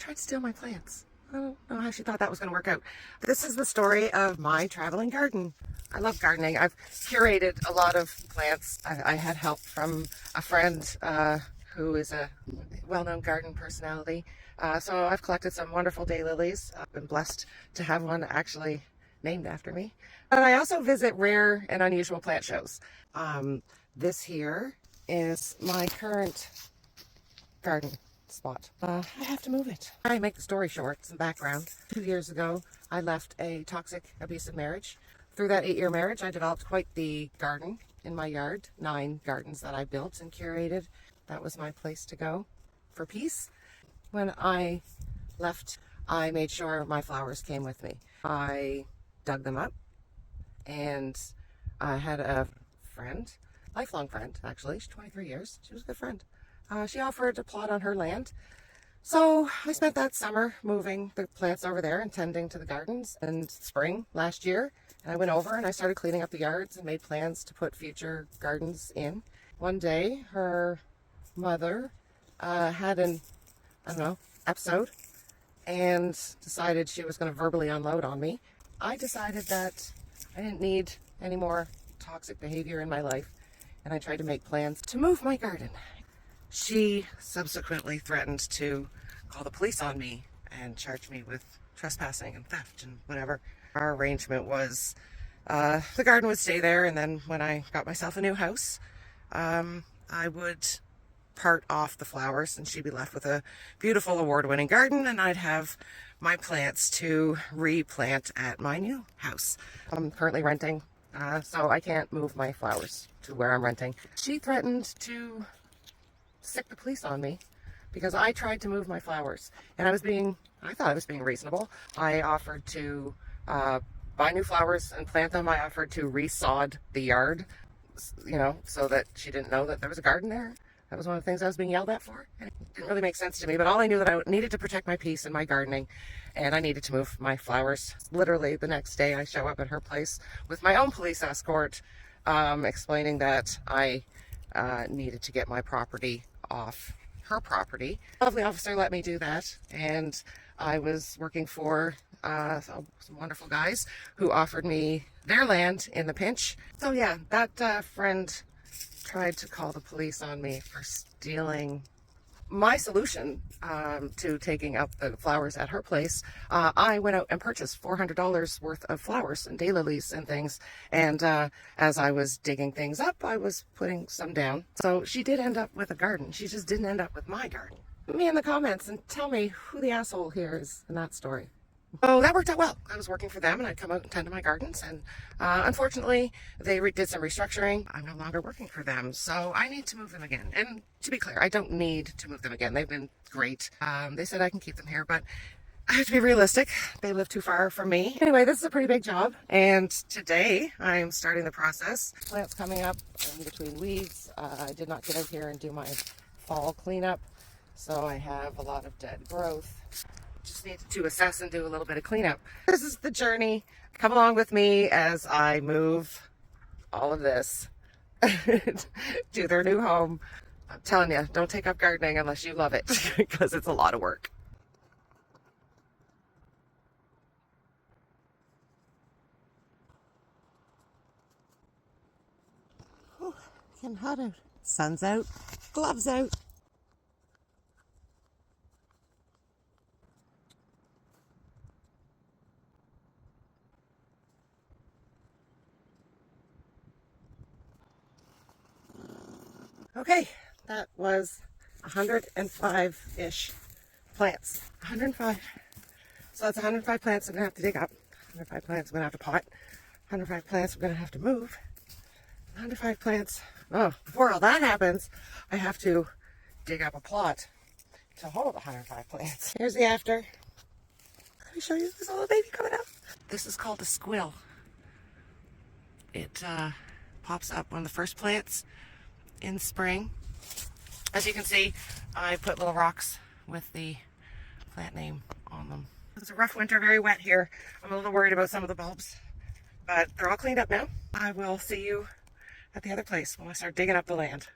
tried to steal my plants. I don't know how she thought that was going to work out. This is the story of my traveling garden. I love gardening. I've curated a lot of plants. I had help from a friend who is a well-known garden personality. So I've collected some wonderful daylilies. I've been blessed to have one actually named after me. But I also visit rare and unusual plant shows. This here is my current garden spot. I have to move it. I make the story short, some background. 2 years ago, I left a toxic, abusive marriage. Through that 8-year marriage, I developed quite the garden in my yard. 9 gardens that I built and curated. That was my place to go for peace. When I left, I made sure my flowers came with me. I dug them up, and I had a friend, lifelong friend actually, she's 23 years, she was a good friend. She offered a plot on her land. So I spent that summer moving the plants over there and tending to the gardens. And spring last year, and I went over and I started cleaning up the yards and made plans to put future gardens in. One day, her mother had an, I don't know, episode and decided she was going to verbally unload on me. I decided that I didn't need any more toxic behavior in my life, and I tried to make plans to move my garden. She subsequently threatened to call the police on me and charge me with trespassing and theft and whatever. Our arrangement was the garden would stay there, and then when I got myself a new house, I would part off the flowers and she'd be left with a beautiful award-winning garden, and I'd have my plants to replant at my new house. I'm currently renting, so I can't move my flowers to where I'm renting. She threatened to sick the police on me because I tried to move my flowers, and I thought I was being reasonable. I offered to buy new flowers and plant them. I offered to resod the yard, you know, so that she didn't know that there was a garden there. That was one of the things I was being yelled at for. And it didn't really make sense to me, but all I knew that I needed to protect my peace and my gardening, and I needed to move my flowers. Literally the next day I show up at her place with my own police escort, explaining that I needed to get my property off her property. The lovely officer let me do that, and I was working for some wonderful guys who offered me their land in the pinch. So yeah, that friend tried to call the police on me for stealing my solution to taking up the flowers at her place. I went out and purchased $400 worth of flowers and daylilies and things, and as I was digging things up, I was putting some down. So she did end up with a garden. She just didn't end up with my garden. Put me in the comments and tell me who the asshole here is in that story. Oh, that worked out well. I was working for them, and I'd come out and tend to my gardens, and unfortunately they did some restructuring. I'm no longer working for them, so I need to move them again. And to be clear, I don't need to move them again. They've been great. They said I can keep them here, but I have to be realistic. They live too far from me. Anyway, this is a pretty big job, and today I'm starting the process. Plants coming up in between weeds. I did not get out here and do my fall cleanup, so I have a lot of dead growth. Just need to assess and do a little bit of cleanup. This is the journey. Come along with me as I move all of this to their new home. I'm telling you, don't take up gardening unless you love it, because it's a lot of work. Oh, getting hot out. Sun's out, gloves out. Okay, that was 105-ish plants. 105. So that's 105 plants I'm going to have to dig up. 105 plants I'm going to have to pot. 105 plants I'm going to have to move. 105 plants. Oh, before all that happens, I have to dig up a plot to hold 105 plants. Here's the after. Let me show you this little baby coming up. This is called a squill. It pops up one of the first plants in spring. As you can see, I put little rocks with the plant name on them. It's a rough winter, very wet here. I'm a little worried about some of the bulbs, but they're all cleaned up now. I will see you at the other place when I start digging up the land.